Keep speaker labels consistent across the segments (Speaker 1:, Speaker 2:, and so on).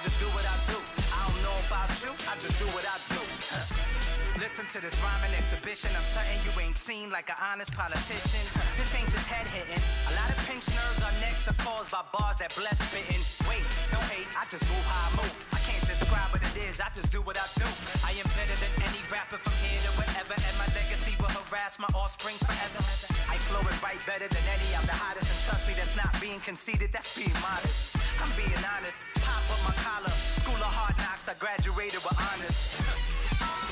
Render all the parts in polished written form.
Speaker 1: just do what I do. I don't know about you, I just do what I do. Listen to this rhyming exhibition. I'm something you ain't seen, like an honest politician. This ain't just head hitting. A lot of pinched nerves on necks are caused by bars that bless spitting. Wait, don't hate, I just move how I move. I can't describe what it is, I just do what I do. I am better than any rapper from here to wherever, and my legacy will harass my offsprings forever. I flow and write better than any, I'm the hottest, and trust me, that's not being conceited, that's being modest. I'm being honest, pop up my collar, school of hard knocks, I graduated with honors.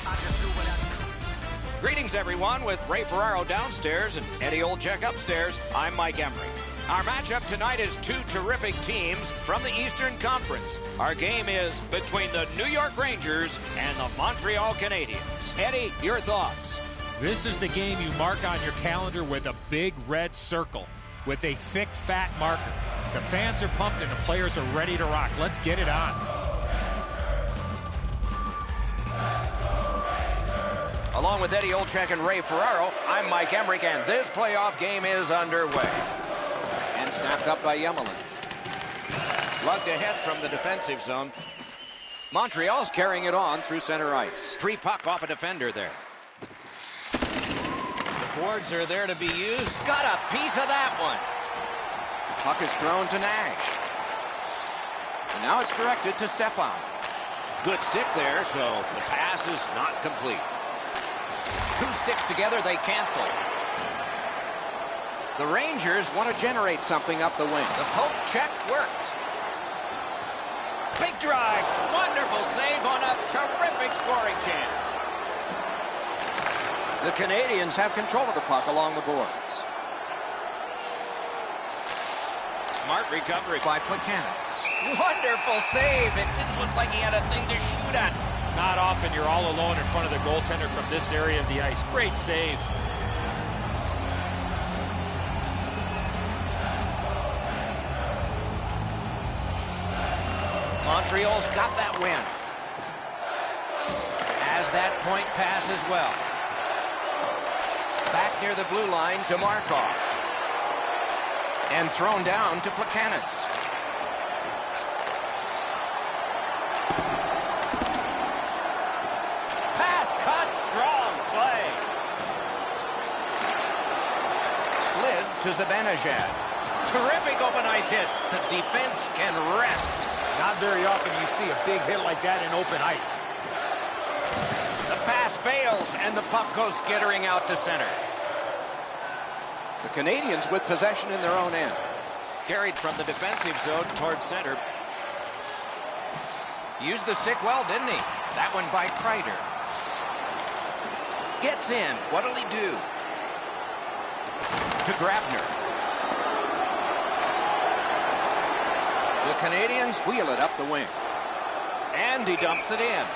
Speaker 1: I just do what I do.
Speaker 2: Greetings, everyone, with Ray Ferraro downstairs and Eddie Olczyk upstairs. I'm Mike Emery. Our matchup tonight is two terrific teams from the Eastern Conference. Our game is between the New York Rangers and the Montreal Canadiens. Eddie, your thoughts?
Speaker 3: This is the game you mark on your calendar with a big red circle with a thick, fat marker. The fans are pumped and the players are ready to rock. Let's get it on.
Speaker 2: Along with Eddie Olczyk and Ray Ferraro, I'm Mike Emmerich, and this playoff game is underway. And snapped up by Yemelin. Lugged ahead from the defensive zone. Montreal's carrying it on through center ice. Free puck off a defender there. The boards are there to be used. Got a piece of that one. Puck is thrown to Nash. And now it's directed to Stepan. Good stick there, so the pass is not complete. Two sticks together, they cancel. The Rangers want to generate something up the wing. The poke check worked. Big drive. Wonderful save on a terrific scoring chance. The Canadiens have control of the puck along the boards. Smart recovery by Plekanec. Wonderful save. It didn't look like he had a thing to shoot at.
Speaker 3: Not often you're all alone in front of the goaltender from this area of the ice. Great save.
Speaker 2: Montreal's got that win. As that point pass as well. Back near the blue line to Markov. And thrown down to Plekanec. Strong play. Slid to Zibanejad. Terrific open ice hit. The defense can rest.
Speaker 3: Not very often you see a big hit like that in open ice.
Speaker 2: The pass fails, and the puck goes skittering out to center. The Canadiens with possession in their own end. Carried from the defensive zone towards center. Used the stick well, didn't he? That one by Kreider. Gets in. What'll he do? To Grabner. The Canadiens wheel it up the wing. And he dumps it in.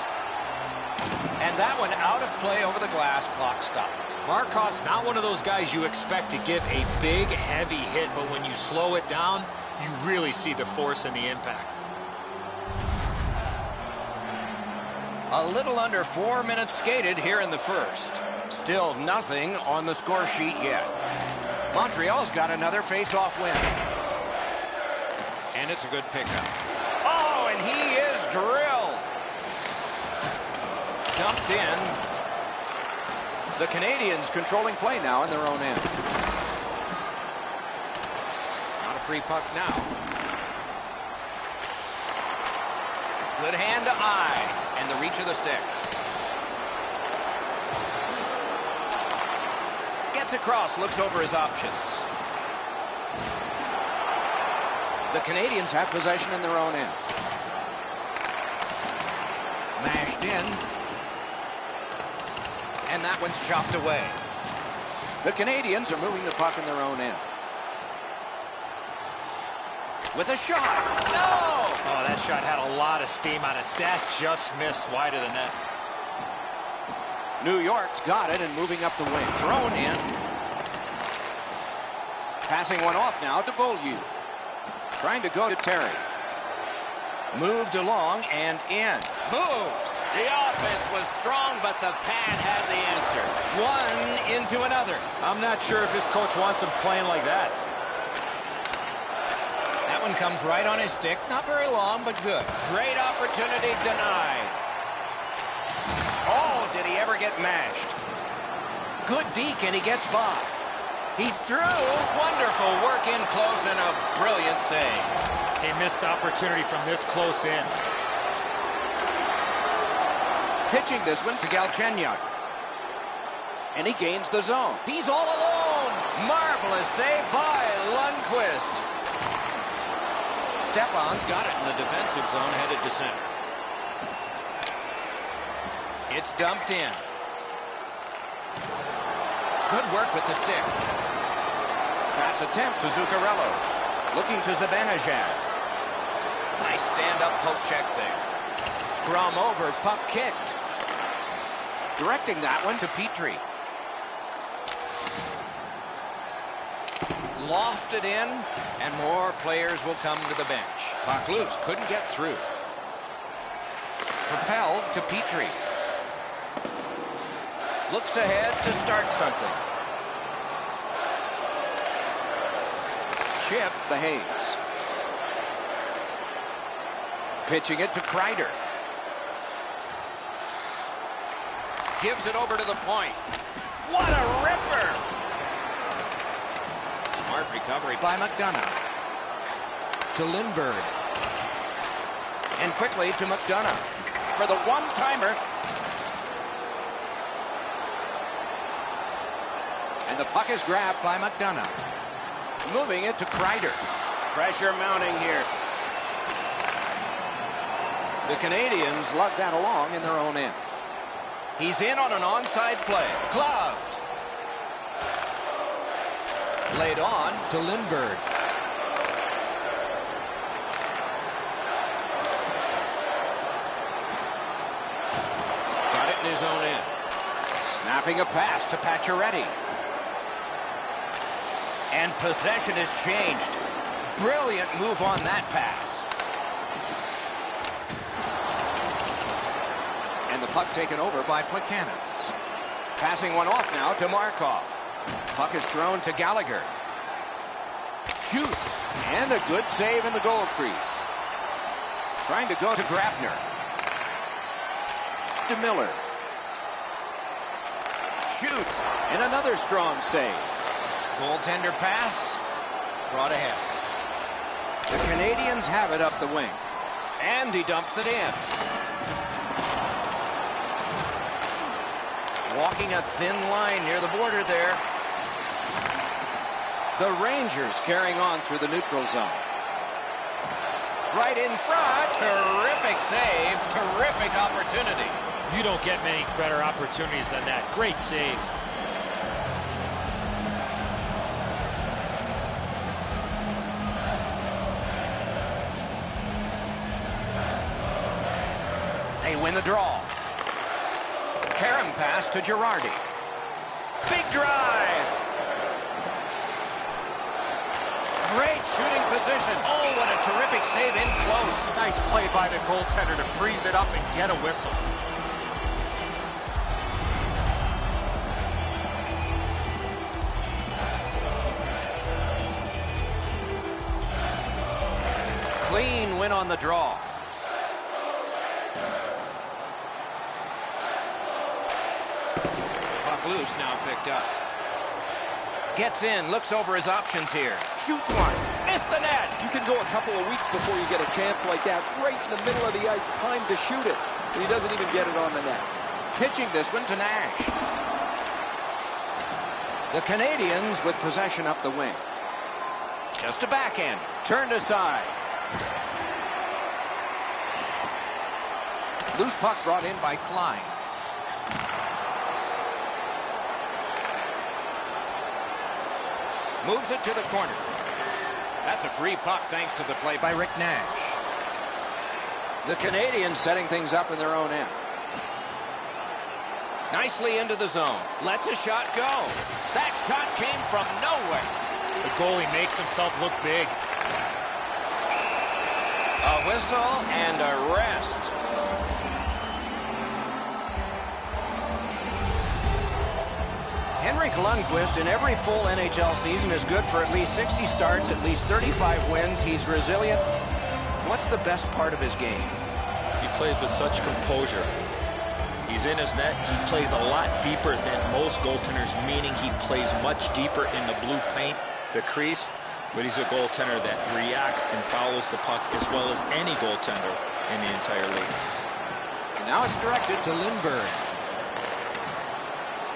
Speaker 2: And that one out of play over the glass. Clock stopped.
Speaker 3: Markov's not one of those guys you expect to give a big, heavy hit, but when you slow it down, you really see the force and the impact.
Speaker 2: A little under 4 minutes skated here in the first. Still nothing on the score sheet yet. Montreal's got another face-off win. And it's a good pickup. Oh, and he is drilled. Dumped in. The Canadiens controlling play now in their own end. Not a free puck now. Good hand to eye. And the reach of the stick. Gets across, looks over his options. The Canadiens have possession in their own end. Mashed in. And that one's chopped away. The Canadiens are moving the puck in their own end. With a shot. No!
Speaker 3: Oh, that shot had a lot of steam on it. That just missed wide of the net.
Speaker 2: New York's got it and moving up the wing. Thrown in. Passing one off now to Beaulieu. Trying to go to Terry. Moved along and in. Moves. The offense was strong, but the pad had the answer. One into another.
Speaker 3: I'm not sure if his coach wants him playing like that.
Speaker 2: one comes right on his stick. Not very long, but good. Great opportunity denied. Oh, did he ever get mashed? Good deke, and he gets by. He's through. Wonderful work in close and a brilliant save.
Speaker 3: A missed opportunity from this close in.
Speaker 2: Pitching this one to Galchenyuk. And he gains the zone. He's all alone. Marvelous save by Lundqvist. Stepan's got it in the defensive zone, headed to center. It's dumped in. Good work with the stick. Pass attempt to Zuccarello. Looking to Zibanejad. Nice stand-up poke check there. Scrum over, puck kicked. Directing that one to Petrie. Lofted in, and more players will come to the bench. Puck loose, couldn't get through. Propelled to Petrie. Looks ahead to start something. Chip the Hayes. Pitching it to Kreider. Gives it over to the point. What a ripper! Smart recovery by McDonough. To Lindbergh. And quickly to McDonough. For the one-timer. And the puck is grabbed by McDonough. Moving it to Kreider. Pressure mounting here. The Canadians lug that along in their own end. He's in on an onside play. Gloved. Laid on to Lindbergh. Got it in his own end. Snapping a pass to Pacioretty. And possession has changed. Brilliant move on that pass. And the puck taken over by Plekanec. Passing one off now to Markov. Puck is thrown to Gallagher. Shoots. And a good save in the goal crease. Trying to go to Grabner. To Miller. Shoots. And another strong save. Goaltender pass. Brought ahead. The Canadians have it up the wing. And he dumps it in. Walking a thin line near the border there. The Rangers carrying on through the neutral zone. Right in front. Terrific save. Terrific opportunity.
Speaker 3: You don't get many better opportunities than that. Great save.
Speaker 2: They win the draw. Karen pass to Girardi. Big drive. Great shooting position. Oh, what a terrific save in close.
Speaker 3: Nice play by the goaltender to freeze it up and get a whistle.
Speaker 2: Clean win on the draw. Puck loose, now picked up. Gets in, looks over his options here. Shoots one, missed the net.
Speaker 4: You can go a couple of weeks before you get a chance like that. Right in the middle of the ice, time to shoot it. And he doesn't even get it on the net.
Speaker 2: Pitching this one to Nash. The Canadians with possession up the wing. Just a backhand, turned aside. Loose puck brought in by Klein. Moves it to the corner. That's a free puck thanks to the play by Rick Nash. The Canadians setting things up in their own end. Nicely into the zone. Lets a shot go. That shot came from nowhere.
Speaker 3: The goalie makes himself look big.
Speaker 2: A whistle and a rest. Henrik Lundqvist in every full NHL season is good for at least 60 starts, at least 35 wins. He's resilient. What's the best part of his game?
Speaker 5: He plays with such composure. He's in his net. He plays a lot deeper than most goaltenders, meaning he plays much deeper in the blue paint, the crease. But he's a goaltender that reacts and follows the puck as well as any goaltender in the entire league.
Speaker 2: Now it's directed to Lindbergh.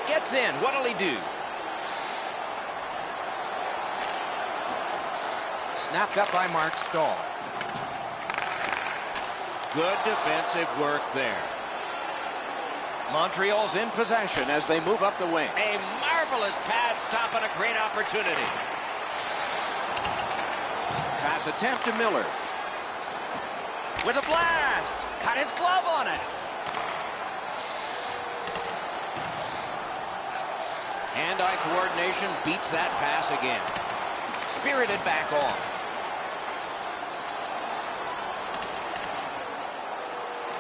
Speaker 2: Gets in. What'll he do? Snapped up by Mark Stahl. Good defensive work there. Montreal's in possession as they move up the wing. A marvelous pad stop and a great opportunity. Pass attempt to Miller. With a blast. Cut his glove on it. Hand-eye coordination beats that pass again. Spirited back on.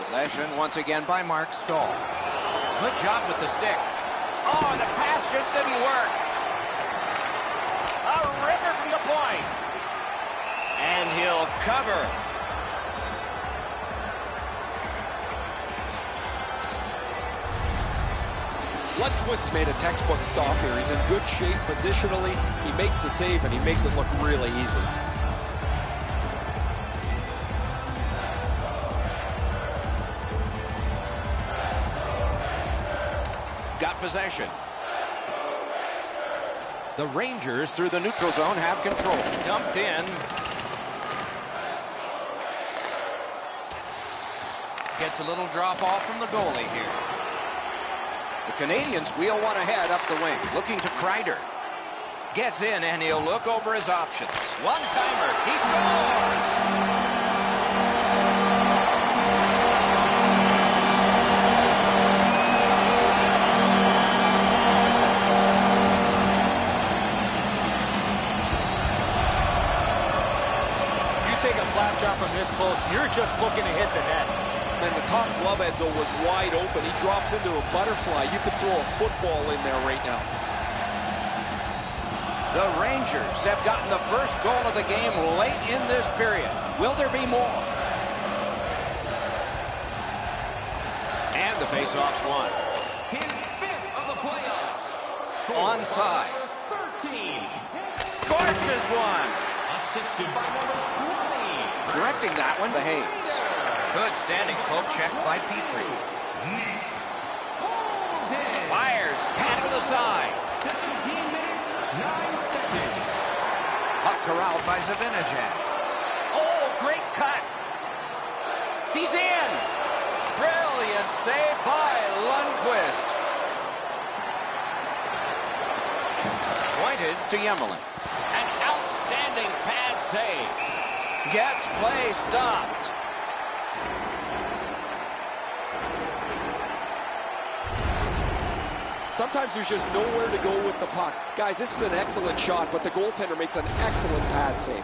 Speaker 2: Possession once again by Mark Stahl. Good job with the stick. Oh, the pass just didn't work. A ripper from the point. And he'll cover.
Speaker 4: Lundqvist made a textbook stop here. He's in good shape positionally. He makes the save, and he makes it look really easy.
Speaker 2: Got possession. The Rangers through the neutral zone have control. Dumped in. Gets a little drop off from the goalie here. The Canadians wheel one ahead up the wing, looking to Kreider. Gets in, and he'll look over his options. One-timer. He scores!
Speaker 5: Take a slap shot from this close, you're just looking to hit the net.
Speaker 4: And the top glove, Edzo, was wide open. He drops into a butterfly. You could throw a football in there right now.
Speaker 2: The Rangers have gotten the first goal of the game late in this period. Will there be more? And the faceoff's won.
Speaker 6: His fifth of the playoffs.
Speaker 2: Onside.
Speaker 6: 13.
Speaker 2: Scorches one.
Speaker 6: Assisted by number 20.
Speaker 2: Directing that one to Hayes. Good standing poke check by Petrie. Fires, pad to the side.
Speaker 6: 17 minutes, 9 seconds.
Speaker 2: Puck corralled by Zibanejad. Oh, great cut. He's in. Brilliant save by Lundqvist. Pointed to Yemelin. An outstanding pad save. Gets play stopped.
Speaker 4: Sometimes there's just nowhere to go with the puck. Guys, this is an excellent shot, but the goaltender makes an excellent pad save.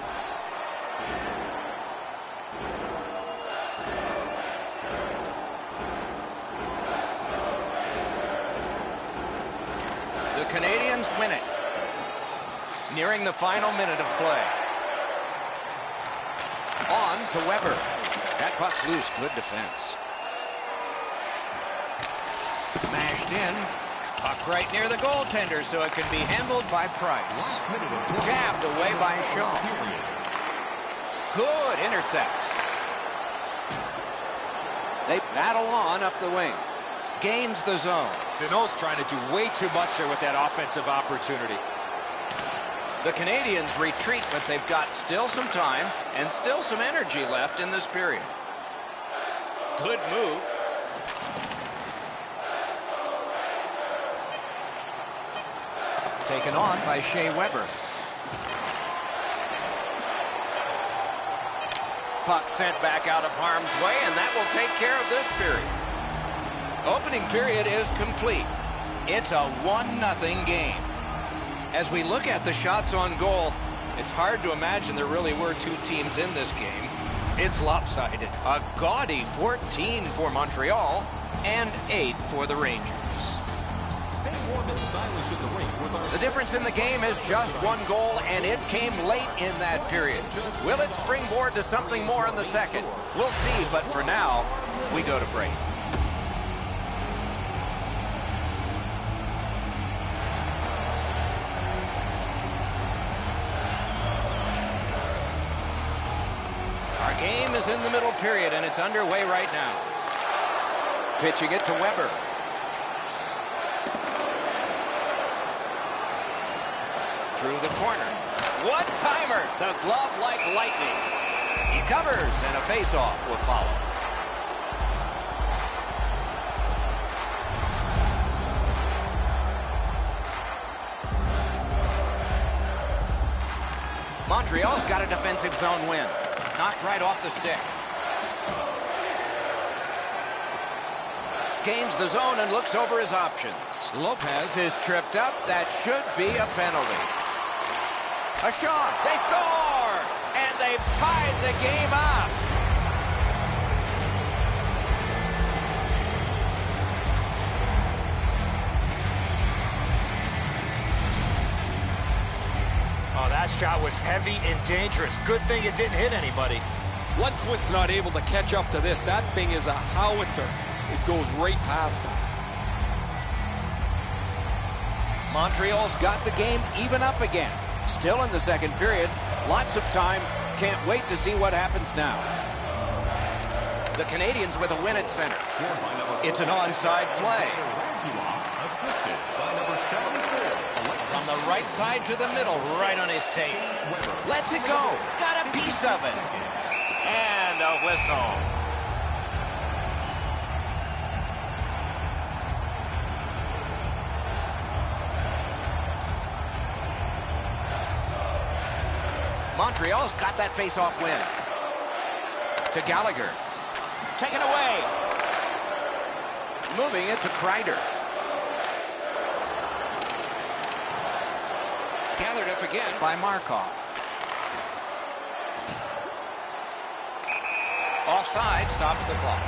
Speaker 2: The Canadians win it. Nearing the final minute of play. On to Weber. That puck's loose. Good defense. Mashed in. Puck right near the goaltender, so it can be handled by Price. Jabbed away by Shaw. Good intercept. They battle on up the wing. Gains the zone.
Speaker 3: Deneau's trying to do way too much there with that offensive opportunity.
Speaker 2: The Canadians retreat, but they've got still some time and still some energy left in this period. Good move. Taken on by Shea Weber. Puck sent back out of harm's way, and that will take care of this period. Opening period is complete. It's a 1-0 game. As we look at the shots on goal, it's hard to imagine there really were two teams in this game. It's lopsided. A gaudy 14 for Montreal and 8 for the Rangers. The difference in the game is just one goal, and it came late in that period. Will it springboard to something more in the second? We'll see, but for now, we go to break. Our game is in the middle period, and it's underway right now. Pitching it to Weber. Through the corner. One-timer. The glove like lightning. He covers, and a face-off will follow. Montreal's got a defensive zone win. Knocked right off the stick. Gains the zone and looks over his options. Lopez is tripped up. That should be a penalty. A shot. They score! And they've tied the game up.
Speaker 5: Oh, that shot was heavy and dangerous. Good thing it didn't hit anybody.
Speaker 4: Lundqvist's not able to catch up to this. That thing is a howitzer. It goes right past him.
Speaker 2: Montreal's got the game even up again. Still in the second period. Lots of time. Can't wait to see what happens now. The Canadians with a win at center. It's an onside play. From the right side to the middle, right on his tape. Lets it go. Got a piece of it. And a whistle. Montreal's got that face-off win. To Gallagher. Taken away. Moving it to Kreider. Gathered up again by Markov. Offside stops the clock.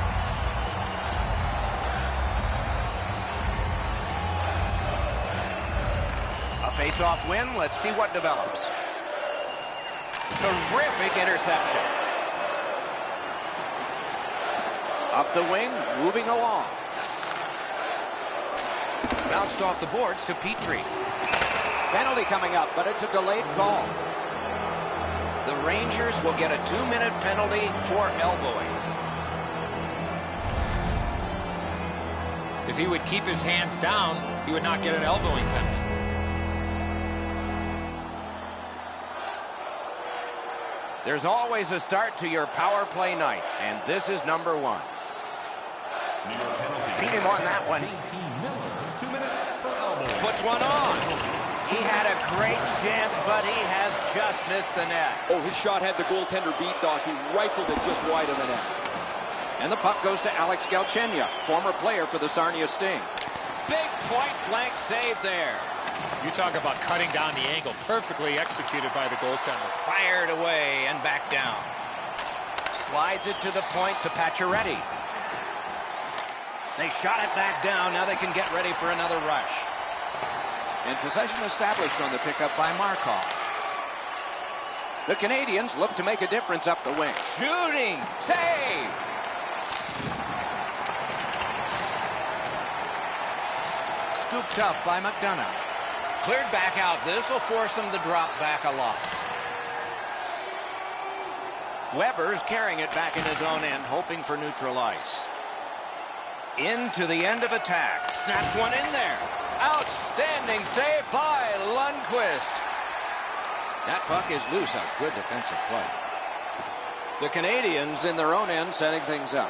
Speaker 2: A face-off win. Let's see what develops. Terrific interception. Up the wing, moving along. Bounced off the boards to Petrie. Penalty coming up, but it's a delayed call. The Rangers will get a 2-minute penalty for elbowing.
Speaker 3: If he would keep his hands down, he would not get an elbowing penalty.
Speaker 2: There's always a start to your power play night, and this is number one. Beat him on that one. Puts one on. He had a great chance, but he has just missed the net.
Speaker 4: Oh, his shot had the goaltender beat, Doc. He rifled it just wide of the net.
Speaker 2: And the puck goes to Alex Galchenyuk, former player for the Sarnia Sting. Big point-blank save there.
Speaker 3: You talk about cutting down the angle. Perfectly executed by the goaltender.
Speaker 2: Fired away and back down. Slides it to the point to Pacioretty. They shot it back down. Now they can get ready for another rush. And possession established on the pickup by Markov. The Canadians look to make a difference up the wing. Shooting! Save! Scooped up by McDonough. Cleared back out. This will force them to drop back a lot. Weber's carrying it back in his own end, hoping for neutral ice. Into the end of attack. Snaps one in there. Outstanding save by Lundqvist. That puck is loose. A good defensive play. The Canadians in their own end setting things up.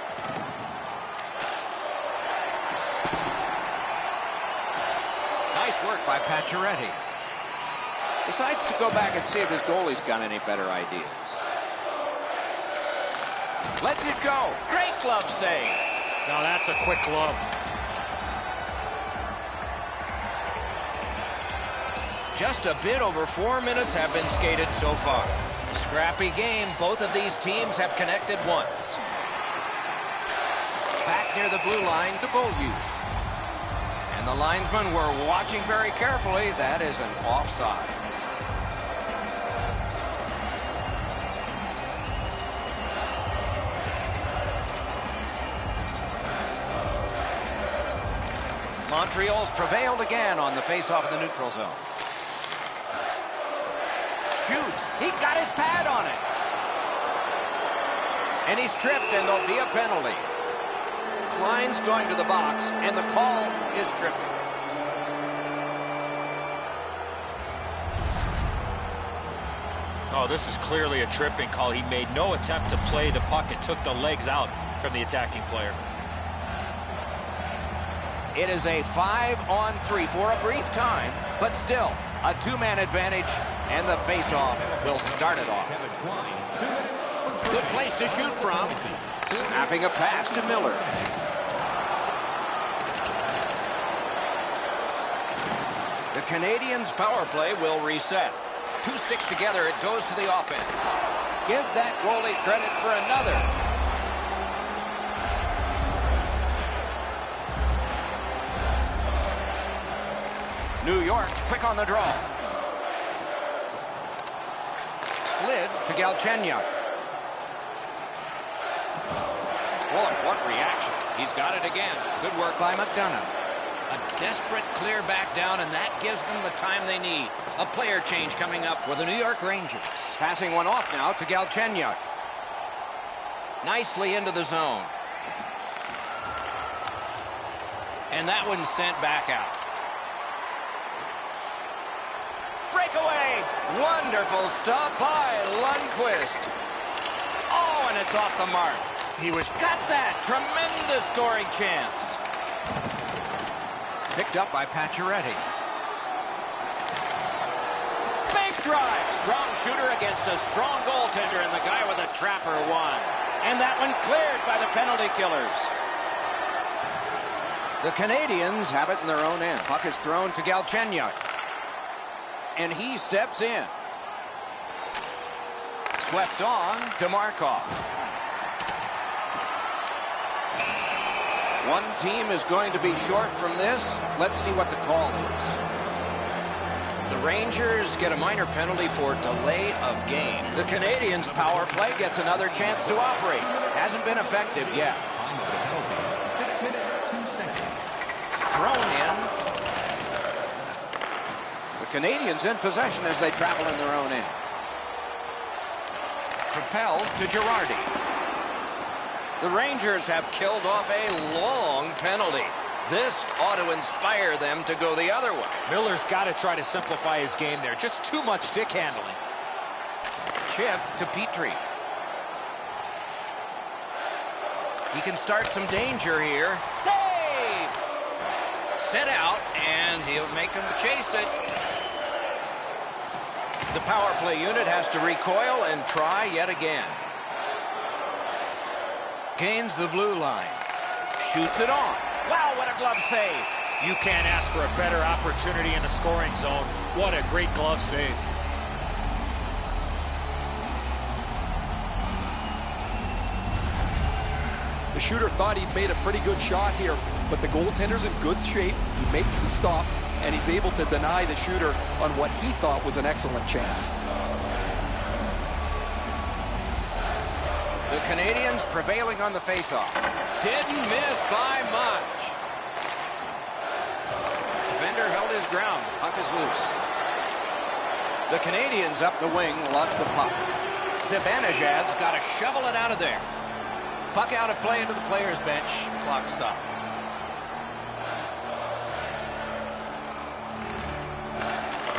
Speaker 2: Nice work by Pacioretty. Decides to go back and see if his goalie's got any better ideas. Lets it go. Great glove save.
Speaker 3: Now that's a quick glove.
Speaker 2: Just a bit over 4 minutes have been skated so far. Scrappy game. Both of these teams have connected once. Back near the blue line to Beaulieu. And The linesmen were watching very carefully. That is an offside. Montreal's prevailed again on the face-off in the neutral zone. Shoots. He got his pad on it. And he's tripped, and there'll be a penalty. Klein's going to the box, and the call is tripping.
Speaker 5: Oh, this is clearly a tripping call. He made no attempt to play the puck and took the legs out from the attacking player.
Speaker 2: It is a 5-on-3 for a brief time, but still a two-man advantage, and the face-off will start it off. Good place to shoot from. Snapping a pass to Miller. The Canadiens' power play will reset. Two sticks together, it goes to the offense. Give that goalie credit for another. New York's quick on the draw. Slid to Galchenyuk. Boy, what reaction. He's got it again. Good work by McDonough. A desperate clear back down, and that gives them the time they need. A player change coming up for the New York Rangers. Passing one off now to Galchenyuk. Nicely into the zone. And that one's sent back out. Breakaway! Wonderful stop by Lundqvist. Oh, and it's off the mark. He got that tremendous scoring chance. Picked up by Pacioretty. Big drive. Strong shooter against a strong goaltender, and the guy with a trapper won. And that one cleared by the penalty killers. The Canadiens have it in their own end. Puck is thrown to Galchenyuk. And he steps in. Swept on to Markov. One team is going to be short from this. Let's see what the call is. The Rangers get a minor penalty for delay of game. The Canadiens' power play gets another chance to operate. Hasn't been effective yet.
Speaker 6: 6 minutes, 2 seconds.
Speaker 2: Thrown in. The Canadiens in possession as they travel in their own end. Propelled to Girardi. The Rangers have killed off a long penalty. This ought to inspire them to go the other way.
Speaker 3: Miller's got to try to simplify his game there. Just too much stick handling.
Speaker 2: Chip to Petrie. He can start some danger here. Save! Set out, and he'll make him chase it. The power play unit has to recoil and try yet again. Gains the blue line. Shoots it on. Wow, what a glove save.
Speaker 3: You can't ask for a better opportunity in the scoring zone. What a great glove save.
Speaker 4: The shooter thought he'd made a pretty good shot here, but the goaltender's in good shape. He makes the stop, and he's able to deny the shooter on what he thought was an excellent chance.
Speaker 2: The Canadiens prevailing on the faceoff. Didn't miss by much. Defender held his ground. Puck is loose. The Canadiens up the wing lug the puck. Zibanejad's got to shovel it out of there. Puck out of play into the player's bench. Clock stopped.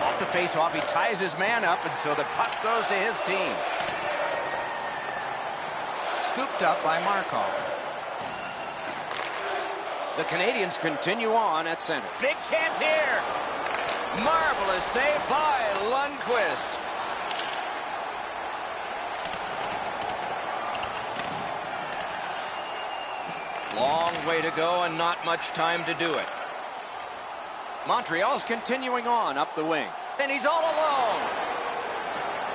Speaker 2: Off the faceoff, he ties his man up, and so the puck goes to his team. Scooped up by Markov. The Canadiens continue on at center. Big chance here. Marvelous save by Lundqvist. Long way to go and not much time to do it. Montreal's continuing on up the wing. And he's all alone.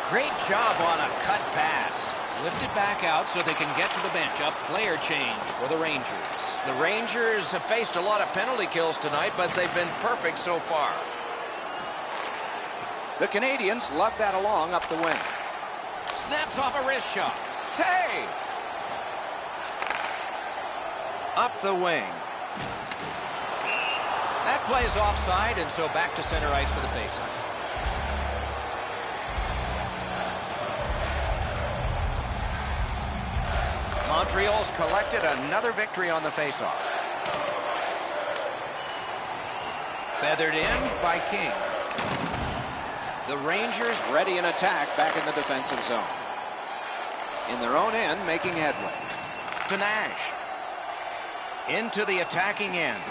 Speaker 2: Great job on a cut pass. Lifted back out so they can get to the bench. A player change for the Rangers. The Rangers have faced a lot of penalty kills tonight, but they've been perfect so far. The Canadians lug that along up the wing. Snaps off a wrist shot. Save! Up the wing. That play's offside, and so back to center ice for the faceoff. Montreal's collected another victory on the faceoff. Feathered in by King. The Rangers ready in attack back in the defensive zone. In their own end, making headway. To Nash. Into the attacking end.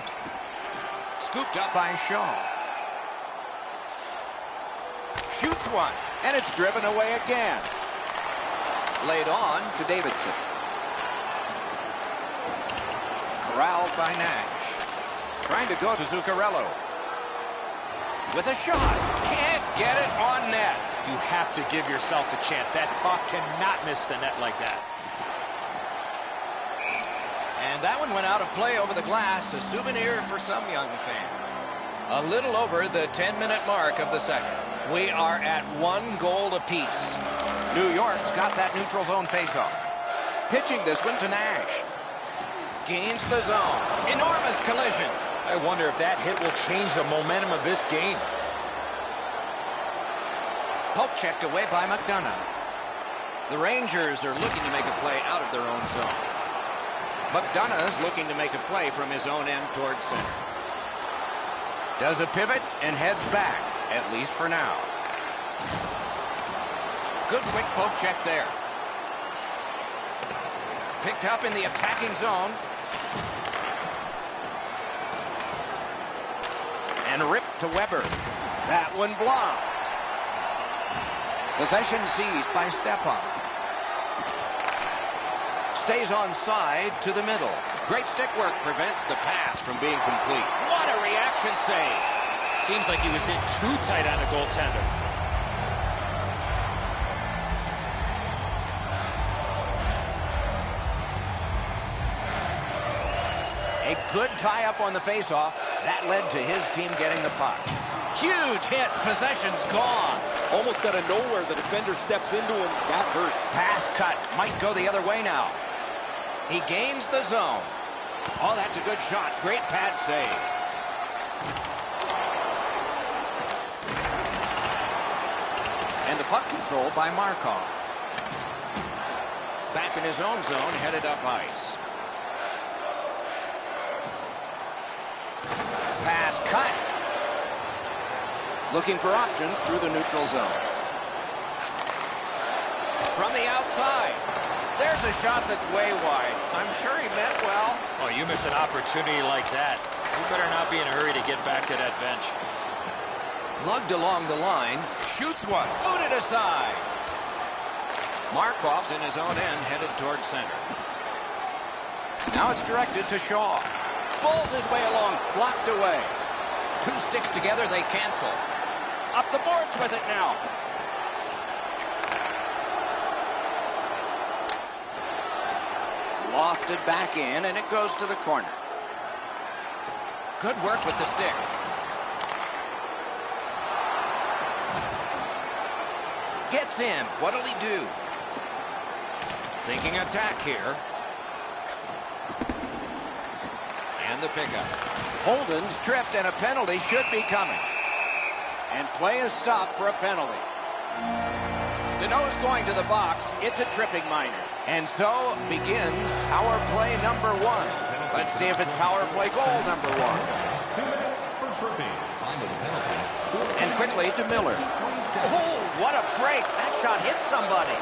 Speaker 2: Scooped up by Shaw. Shoots one, and it's driven away again. Laid on to Davidson. Corralled by Nash. Trying to go to Zuccarello. With a shot. Can't get it on net.
Speaker 3: You have to give yourself a chance. That puck cannot miss the net like that.
Speaker 2: And that one went out of play over the glass. A souvenir for some young fan. A little over the 10-minute mark of the second. We are at 1 goal apiece. New York's got that neutral zone faceoff. Pitching this one to Nash. Gains the zone. Enormous collision.
Speaker 5: I wonder if that hit will change the momentum of this game.
Speaker 2: Poke checked away by McDonough. The Rangers are looking to make a play out of their own zone. McDonough's looking to make a play from his own end towards center. Does a pivot and heads back, at least for now. Good quick poke check there. Picked up in the attacking zone. And ripped to Weber. That one blocked. Possession seized by Stepan. Stays onside to the middle. Great stick work prevents the pass from being complete. What a reaction save.
Speaker 5: Seems like he was in too tight on the goaltender.
Speaker 2: A good tie-up on the faceoff. That led to his team getting the puck. Huge hit. Possession's gone.
Speaker 4: Almost out of nowhere, the defender steps into him. That hurts.
Speaker 2: Pass cut. Might go the other way now. He gains the zone. Oh, that's a good shot. Great pad save. And the puck control by Markov. Back in his own zone, headed up ice. Pass cut. Looking for options through the neutral zone. From the outside. There's a shot that's way wide. I'm sure he meant well.
Speaker 5: Oh, you miss an opportunity like that. You better not be in a hurry to get back to that bench.
Speaker 2: Lugged along the line. Shoots one. Booted aside. Markov's in his own end, headed towards center. Now it's directed to Shaw. Pulls his way along. Blocked away. Two sticks together, they cancel. Up the boards with it now. Lofted back in, and it goes to the corner. Good work with the stick. Gets in. What'll he do? Thinking attack here. And the pickup. Holden's tripped, and a penalty should be coming. And play is stopped for a penalty. Deneau's going to the box. It's a tripping minor. And so begins power play number 1. Let's see if it's power play goal number 1.
Speaker 6: 2 minutes for tripping. Time of the penalty.
Speaker 2: And quickly to Miller. Oh, what a break. That shot hit somebody.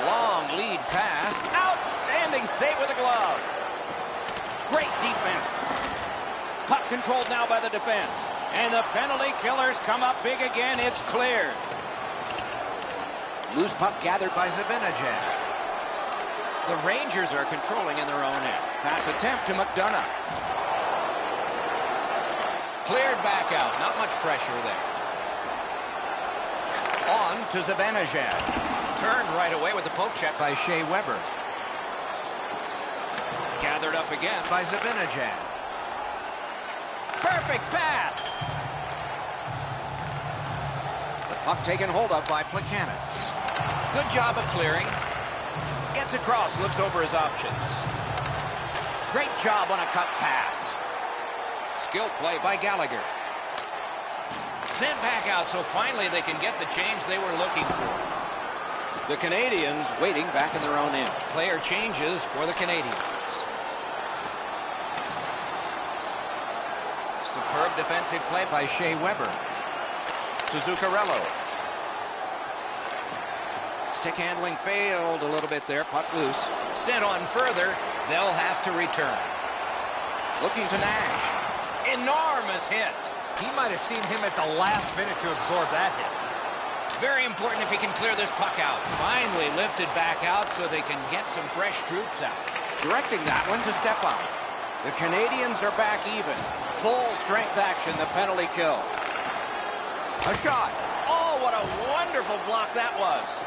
Speaker 2: Long lead pass. Outstanding save with a glove. Great defense. Puck controlled now by the defense. And the penalty killers come up big again. It's cleared. Loose puck gathered by Zibanejad. The Rangers are controlling in their own end. Pass attempt to McDonough. Cleared back out. Not much pressure there. to Zibanejad. Turned right away with the poke check by Shea Weber. Gathered up again by Zibanejad. Perfect pass. The puck taken hold of by Plekanec. Good job of clearing. Gets across, looks over his options. Great job on a cut pass. Skill play by Gallagher. Sent back out, so finally they can get the change they were looking for. The Canadians waiting back in their own end. Player changes for the Canadians. Superb defensive play by Shea Weber. To Zuccarello. Stick handling failed a little bit there. Puck loose. Sent on further. They'll have to return. Looking to Nash. Enormous hit.
Speaker 3: He might have seen him at the last minute to absorb that hit.
Speaker 2: Very important if he can clear this puck out. Finally lifted back out so they can get some fresh troops out. Directing that one to Stepan. The Canadians are back even. Full strength action, the penalty kill. A shot. Oh, what a wonderful block that was.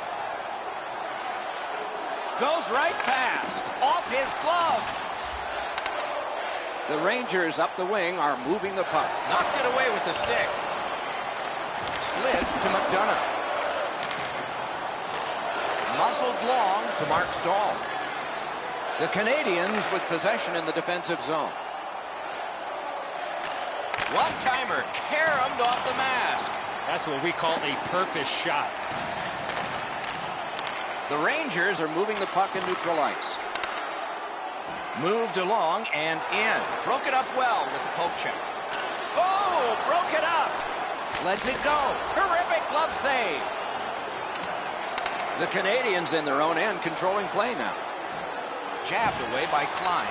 Speaker 2: Goes right past. Off his glove. The Rangers up the wing are moving the puck. Knocked it away with the stick. Slid to McDonough. Muscled long to Mark Stahl. The Canadians with possession in the defensive zone. One-timer caromed off the mask.
Speaker 3: That's what we call a purpose shot.
Speaker 2: The Rangers are moving the puck in neutral ice. Moved along and in. Broke it up well with the poke check. Oh, broke it up. Lets it go. Terrific glove save. The Canadians in their own end controlling play now. Jabbed away by Klein.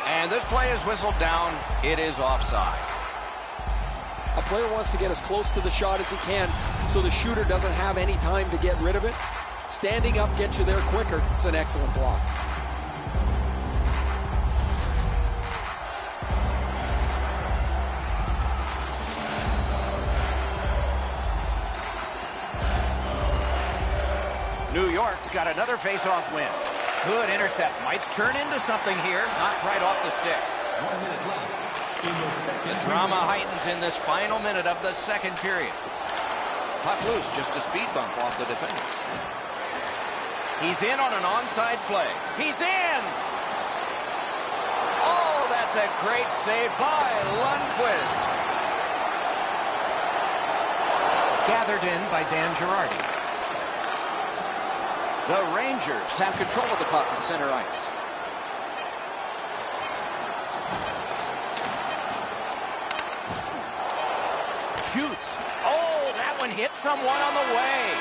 Speaker 2: And this play is whistled down. It is offside.
Speaker 4: A player wants to get as close to the shot as he can so the shooter doesn't have any time to get rid of it. Standing up gets you there quicker. It's an excellent block.
Speaker 2: New York's got another face-off win. Good intercept. Might turn into something here. Knocked right off the stick.
Speaker 6: 1 minute left in the second.
Speaker 2: The drama heightens in this final minute of the second period. Puck loose, just a speed bump off the defense. He's in on an onside play. He's in! Oh, that's a great save by Lundqvist. Gathered in by Dan Girardi. The Rangers have control of the puck at center ice. Shoots. Oh, that one hit someone on the way.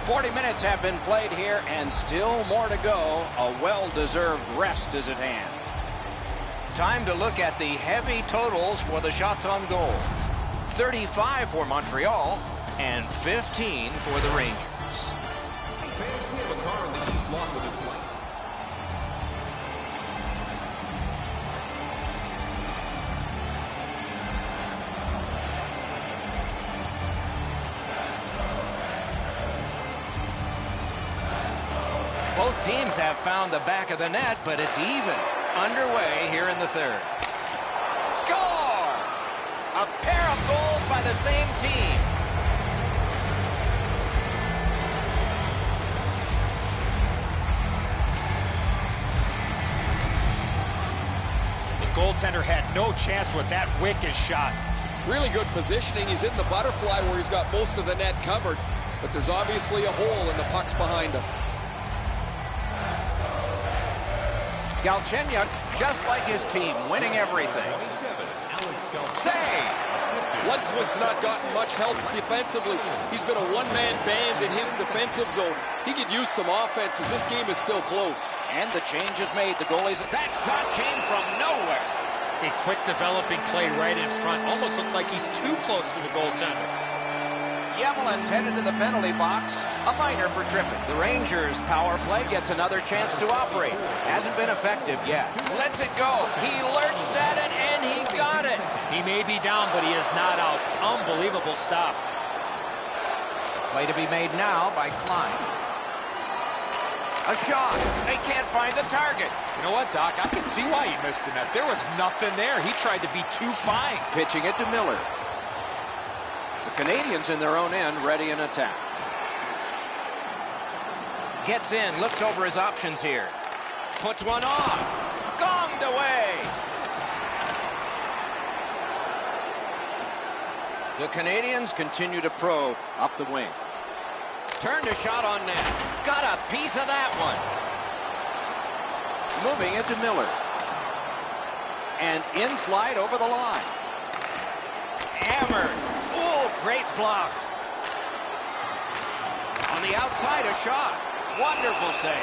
Speaker 2: 40 minutes have been played here and still more to go. A well-deserved rest is at hand. Time to look at the heavy totals for the shots on goal. 35 for Montreal and 15 for the Rangers.
Speaker 6: Fans, we have a car in the east lot with a flight.
Speaker 2: Both teams have found the back of the net, but it's even. Underway here in the third. Score! A pair of goals by the same team.
Speaker 3: The goaltender had no chance with that wicked shot.
Speaker 4: Really good positioning. He's in the butterfly where he's got most of the net covered, but there's obviously a hole and the puck's behind him.
Speaker 2: Galchenyuk, just like his team, winning everything. Save!
Speaker 4: Lundqvist's not gotten much help defensively. He's been a one-man band in his defensive zone. He could use some offense as this game is still close.
Speaker 2: And the change is made. The goalies. That shot came from nowhere.
Speaker 3: A quick developing play right in front. Almost looks like he's too close to the goaltender.
Speaker 2: Yemelin's headed to the penalty box. A minor for tripping. The Rangers' power play gets another chance to operate. Hasn't been effective yet. Lets it go. He lurched at it, and he got it.
Speaker 3: He may be down, but he is not out. Unbelievable stop.
Speaker 2: Play to be made now by Klein. A shot. They can't find the target.
Speaker 3: You know what, Doc? I can see why he missed the net. There was nothing there. He tried to be too fine.
Speaker 2: Pitching it to Miller. The Canadians in their own end, ready in attack. Gets in, looks over his options here. Puts one on. Gonged away. The Canadians continue to probe up the wing. Turned a shot on net. Got a piece of that one. Moving it to Miller. And in flight over the line. Hammered. Oh, great block. On the outside, a shot. Wonderful save.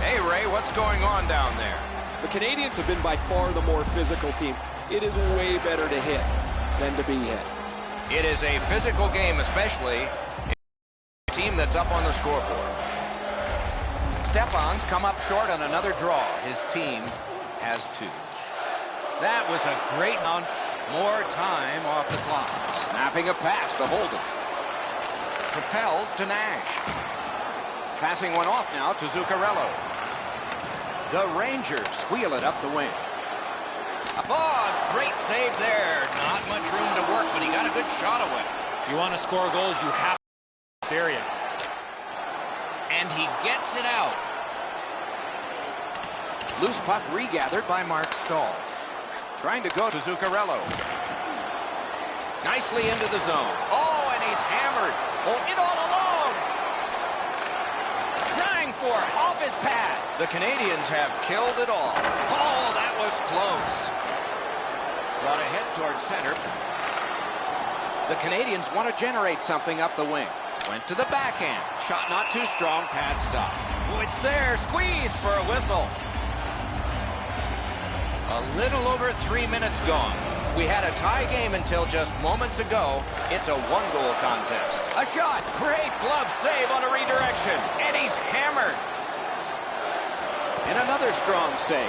Speaker 2: Hey, Ray, what's going on down there?
Speaker 4: The Canadians have been by far the more physical team. It is way better to hit than to be hit.
Speaker 2: It is a physical game, especially a team that's up on the scoreboard. Stefan's come up short on another draw. His team has 2. That was a great round. More time off the clock. Snapping a pass to Holden. Propelled to Nash. Passing one off now to Zuccarello. The Rangers wheel it up the wing. Oh, great save there. Not much room to work, but he got a good shot away.
Speaker 3: You want to score goals, you have to this area.
Speaker 2: And he gets it out. Loose puck regathered by Mark Stahl. Trying to go to Zuccarello. Nicely into the zone. Oh, and he's hammered. Oh, it all alone. Trying for off his pad. The Canadians have killed it all. Oh, that was close. Brought a hit towards center. The Canadians want to generate something up the wing. Went to the backhand. Shot not too strong. Pad stop. Oh, it's there. Squeezed for a whistle. A little over 3 minutes gone. We had a tie game until just moments ago. It's a one-goal contest. A shot. Great glove save on a redirection. And he's hammered. And another strong save.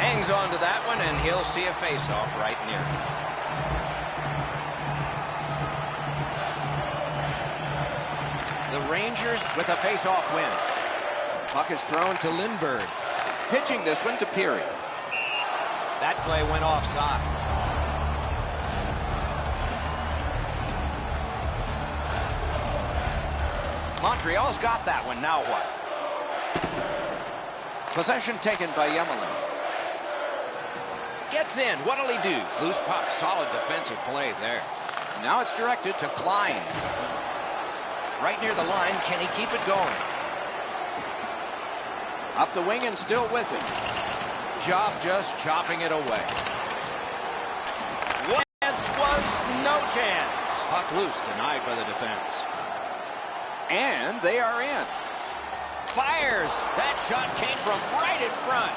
Speaker 2: Hangs on to that one, and he'll see a face-off right near him. The Rangers with a face-off win. Puck is thrown to Lindbergh. Pitching this one to Peary. That play went offside. Montreal's got that one. Now what? Possession taken by Yemelin. Gets in. What'll he do? Loose puck. Solid defensive play there. And now it's directed to Klein. Right near the line. Can he keep it going? Up the wing and still with it. Job just chopping it away. Chance was no chance. Puck loose, denied by the defense. And they are in. Fires. That shot came from right in front.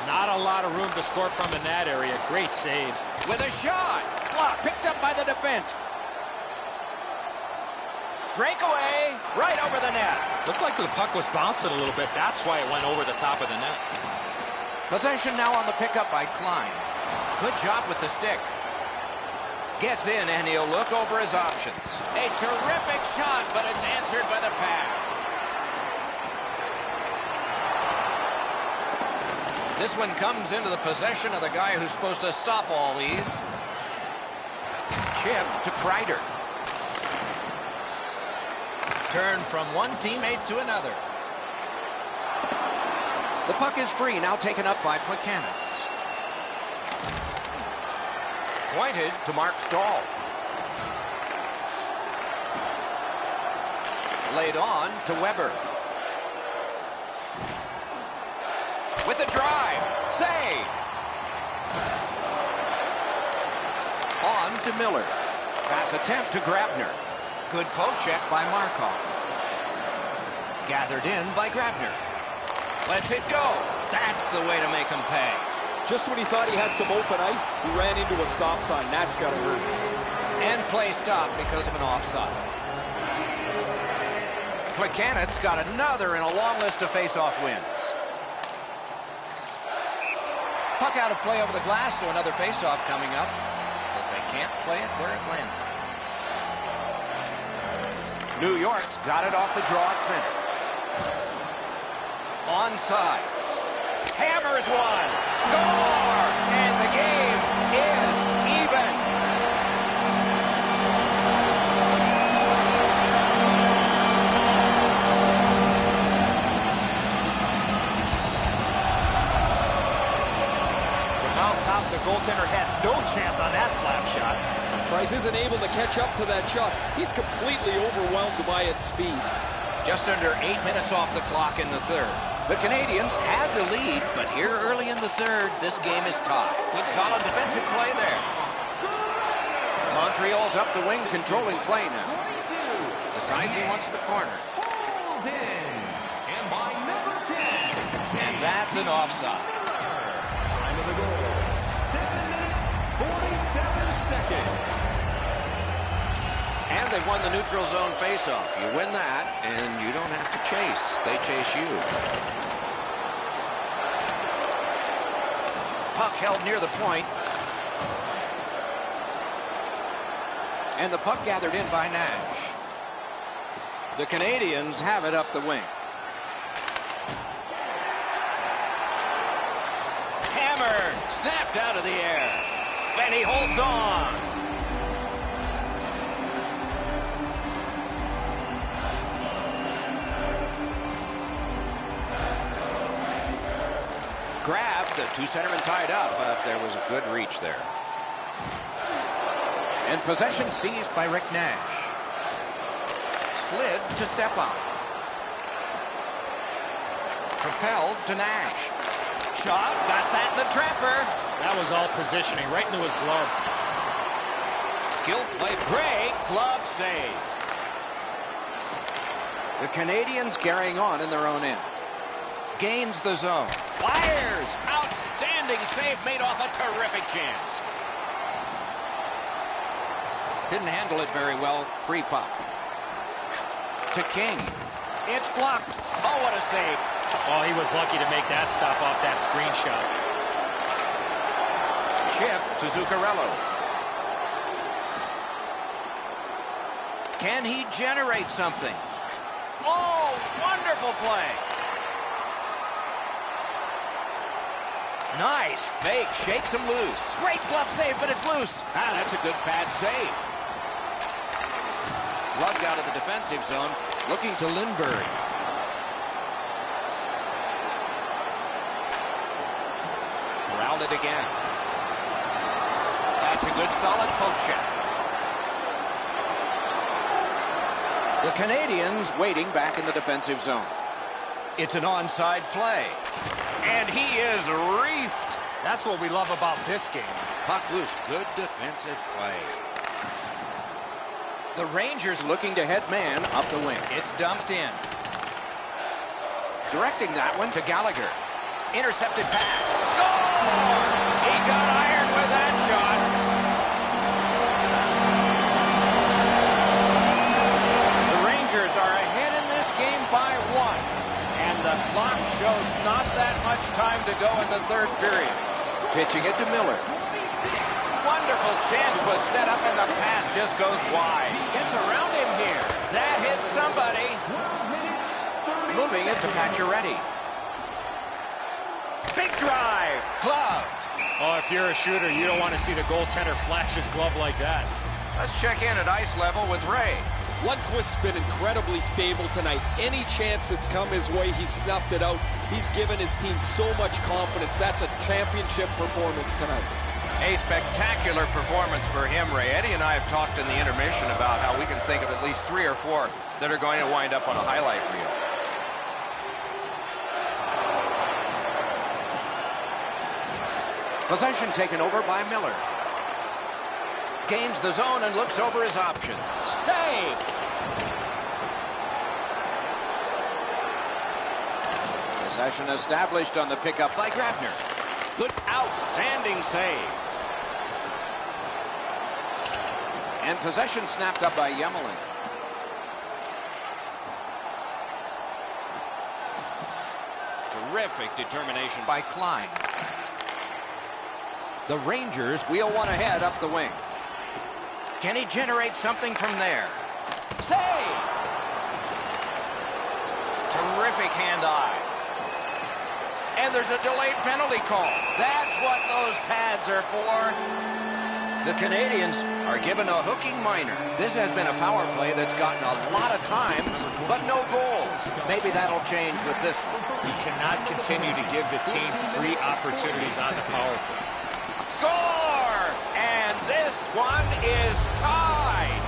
Speaker 3: Not a lot of room to score from in that area. Great save.
Speaker 2: With a shot. Block picked up by the defense. Breakaway right over the net.
Speaker 5: Looked like the puck was bouncing a little bit. That's why it went over the top of the net.
Speaker 2: Possession now on the pickup by Klein. Good job with the stick. Gets in, and he'll look over his options. A terrific shot, but it's answered by the pad. This one comes into the possession of the guy who's supposed to stop all these. Chip to Kreider. Turn from one teammate to another. The puck is free, now taken up by Plekanec. Pointed to Mark Stahl. Laid on to Weber. With a drive. Save. On to Miller. Pass attempt to Grabner. Good poke check by Markov. Gathered in by Grabner. Lets it go. That's the way to make him pay.
Speaker 4: Just when he thought he had some open ice, he ran into a stop sign. That's got to hurt.
Speaker 2: And play stopped because of an offside. Plekanec got another in a long list of face-off wins. Puck out of play over the glass, so another face-off coming up. because they can't play it where it landed. New York's got it off the draw at center. Onside. Hammers one. Score! And the game is even.
Speaker 5: From out top, the goaltender had no chance on that slap shot.
Speaker 4: Price isn't able to catch up to that shot. He's completely overwhelmed by its speed.
Speaker 2: Just under 8 minutes off the clock in the third. The Canadians had the lead, but here early in the third, this game is tied. Good solid defensive play there. Montreal's up the wing, controlling play now. Decides he wants the corner.
Speaker 6: And by number 10.
Speaker 2: And that's an offside.
Speaker 6: Time of the goal, 7 minutes, 47 seconds.
Speaker 2: And they've won the neutral zone faceoff. You win that, and you don't have to chase. They chase you. Puck held near the point. And the puck gathered in by Nash. The Canadians have it up the wing. Hammered, snapped out of the air. And he holds on. Grabbed, the two centermen tied up, but there was a good reach there. And possession seized by Rick Nash. Slid to step on. Propelled to Nash. Shot, got that in the trapper.
Speaker 5: That was all positioning, right into his glove.
Speaker 2: Skilled play, great glove save. The Canadians carrying on in their own end. Gains the zone. Fires! Outstanding save made off a terrific chance. Didn't handle it very well. Free puck. To King. It's blocked. Oh, what a save.
Speaker 5: Oh, he was lucky to make that stop off that screenshot.
Speaker 2: Chip to Zuccarello. Can he generate something? Oh, wonderful play. Nice fake, shakes him loose. Great glove save, but it's loose. Ah, that's a good pad save. Lugged out of the defensive zone, looking to Lindbergh. Corralled it again. That's a good solid poke check. The Canadians waiting back in the defensive zone. It's an onside play. And he is reefed.
Speaker 5: That's what we love about this game.
Speaker 2: Puck loose. Good defensive play. The Rangers looking to head man up the wing. It's dumped in. Directing that one to Gallagher. Intercepted pass. Score! He got iron with that shot. The Rangers are ahead in this game by 1. And the clock shows not that much time to go in the third period. Pitching it to Miller. Wonderful chance was set up and the pass just goes wide. Gets around him here. That hits somebody. Moving it to Pacioretty. Big drive. Gloved.
Speaker 5: Oh, if you're a shooter, you don't want to see the goaltender flash his glove like that.
Speaker 2: Let's check in at ice level with Ray.
Speaker 4: Lundqvist's been incredibly stable tonight. Any chance that's come his way, he snuffed it out. He's given his team so much confidence. That's a championship performance tonight.
Speaker 2: A spectacular performance for him, Ray. Eddie and I have talked in the intermission about how we can think of at least 3 or 4 that are going to wind up on a highlight reel. Possession taken over by Miller. Gains the zone and looks over his options. Save! Possession established on the pickup by Grabner. Good, outstanding save. And possession snapped up by Yemelin. Terrific determination by Klein. The Rangers wheel one ahead up the wing. Can he generate something from there? Save! Terrific hand-eye. And there's a delayed penalty call. That's what those pads are for. The Canadians are given a hooking minor. This has been a power play that's gotten a lot of times, but no goals. Maybe that'll change with this one.
Speaker 3: You cannot continue to give the team free opportunities on the power play.
Speaker 2: Score! And this one is tied.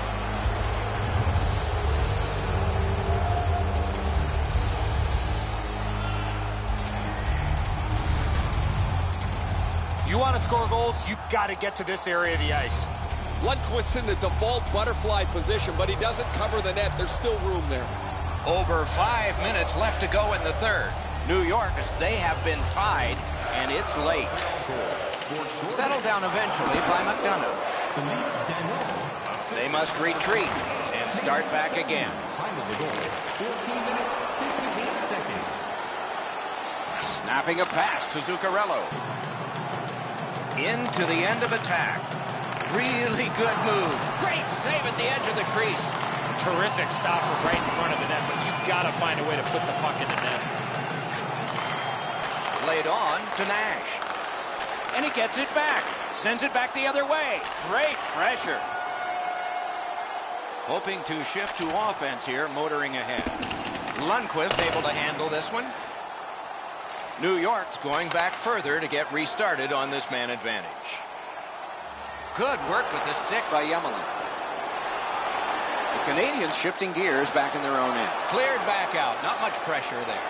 Speaker 3: You want to score goals, you got to get to this area of the ice.
Speaker 4: Lundqvist's in the default butterfly position, but he doesn't cover the net. There's still room there.
Speaker 2: Over 5 minutes left to go in the third. New York, they have been tied, and it's late. Settled down eventually by McDonough. They must retreat and start back again.
Speaker 6: Time of the goal, 14 minutes, 58 seconds.
Speaker 2: Snapping a pass to Zuccarello. Into the end of attack. Really good move. Great save at the edge of the crease.
Speaker 3: Terrific stop from right in front of the net, but you got to find a way to put the puck in the net.
Speaker 2: Laid on to Nash. And he gets it back. Sends it back the other way. Great pressure. Hoping to shift to offense here, motoring ahead. Lundqvist able to handle this one. New York's going back further to get restarted on this man advantage. Good work with the stick by Yemelin. The Canadians shifting gears back in their own end. Cleared back out. Not much pressure there.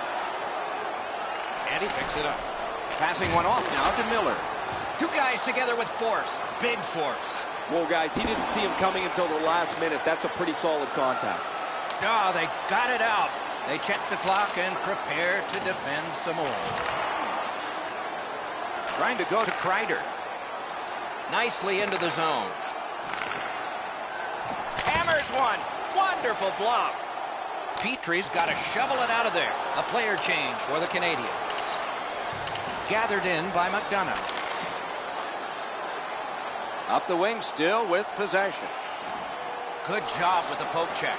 Speaker 2: And he picks it up. Passing one off now to Miller. Two guys together with force. Big force.
Speaker 4: Whoa, guys, he didn't see him coming until the last minute. That's a pretty solid contact.
Speaker 2: Oh, they got it out. They check the clock and prepare to defend some more. Trying to go to Kreider. Nicely into the zone. Hammers one. Wonderful block. Petrie's got to shovel it out of there. A player change for the Canadians. Gathered in by McDonough. Up the wing still with possession. Good job with the poke check.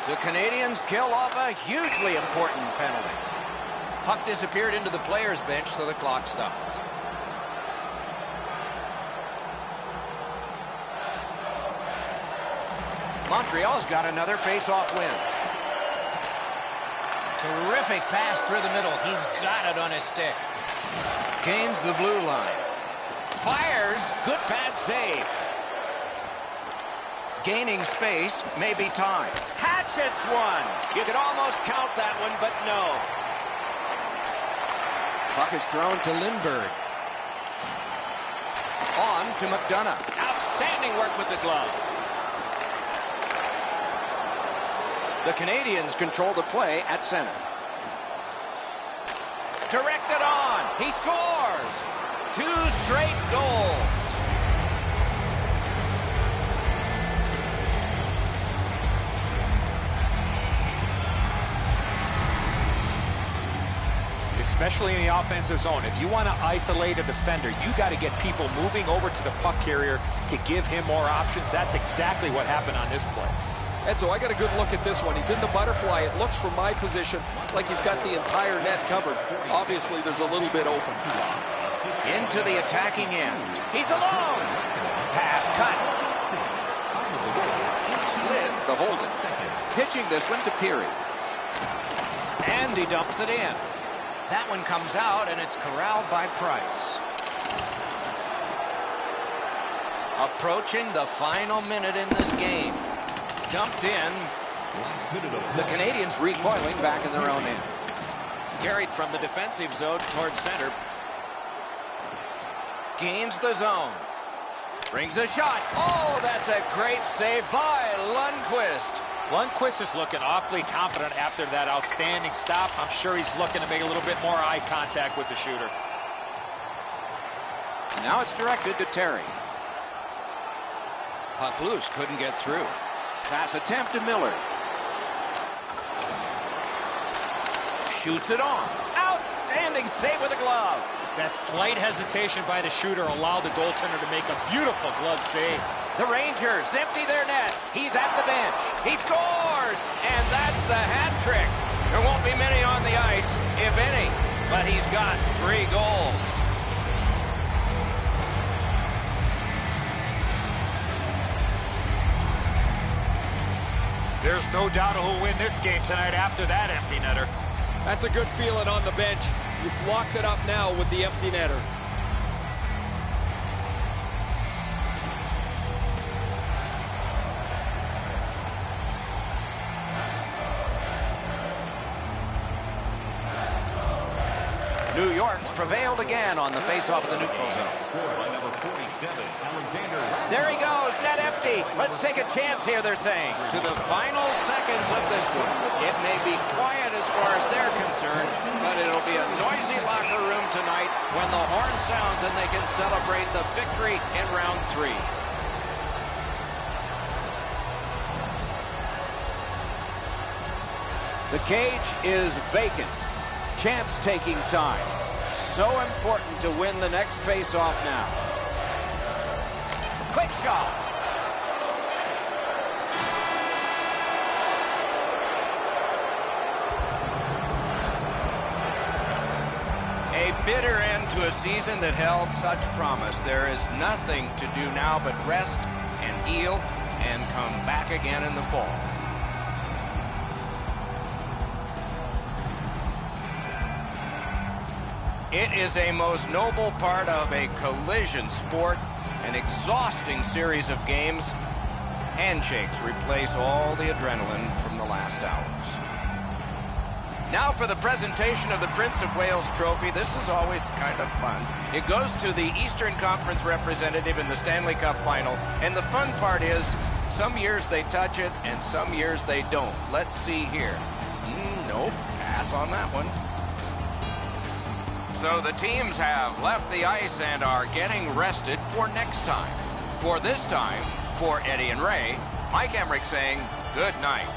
Speaker 2: The Canadians kill off a hugely important penalty. Puck disappeared into the players' bench, so the clock stopped. Montreal's got another face-off win. Terrific pass through the middle. He's got it on his stick. Gains the blue line. Fires. Good pad save. Gaining space, maybe time. Hatchets one. You could almost count that one, but no. Puck is thrown to Lindbergh. On to McDonough. Outstanding work with the glove. The Canadians control the play at center. Directed on. He scores. 2 straight goals.
Speaker 3: Especially in the offensive zone. If you want to isolate a defender, you got to get people moving over to the puck carrier to give him more options. That's exactly what happened on this play.
Speaker 4: Enzo, I got a good look at this one. He's in the butterfly. It looks from my position like he's got the entire net covered. Obviously, there's a little bit open.
Speaker 2: Into the attacking end. He's alone. Pass cut. Slid the holding. Pitching this one to Peary. And he dumps it in. That one comes out, and it's corralled by Price. Approaching the final minute in this game. Dumped in. The Canadians recoiling back in their own end. Carried from the defensive zone towards center. Gains the zone. Brings a shot. Oh, that's a great save by Lundqvist.
Speaker 3: Lundqvist is looking awfully confident after that outstanding stop. I'm sure he's looking to make a little bit more eye contact with the shooter.
Speaker 2: Now it's directed to Terry. Puck loose, couldn't get through. Pass attempt to Miller. Shoots it on. Outstanding save with a glove.
Speaker 3: That slight hesitation by the shooter allowed the goaltender to make a beautiful glove save.
Speaker 2: The Rangers empty their net. He's at the bench. He scores! And that's the hat trick. There won't be many on the ice, if any, but he's got 3 goals.
Speaker 3: There's no doubt who'll win this game tonight after that empty netter.
Speaker 4: That's a good feeling on the bench. You've locked it up now with the empty netter.
Speaker 2: New York's prevailed again on the face-off of the neutral zone. There he goes, net empty. Let's take a chance here, they're saying. To the final seconds of this one. It may be quiet as far as they're concerned, but it'll be a noisy locker room tonight when the horn sounds and they can celebrate the victory in round 3. The cage is vacant. Chance taking time. So important to win the next face-off now. Quick shot. A bitter end to a season that held such promise. There is nothing to do now but rest and heal and come back again in the fall. It is a most noble part of a collision sport, an exhausting series of games. Handshakes replace all the adrenaline from the last hours. Now for the presentation of the Prince of Wales Trophy. This is always kind of fun. It goes to the Eastern Conference representative in the Stanley Cup Final. And the fun part is, some years they touch it and some years they don't. Let's see here. Nope, pass on that one. So the teams have left the ice and are getting rested for next time. For this time, for Eddie and Ray, Mike Emmerich saying good night.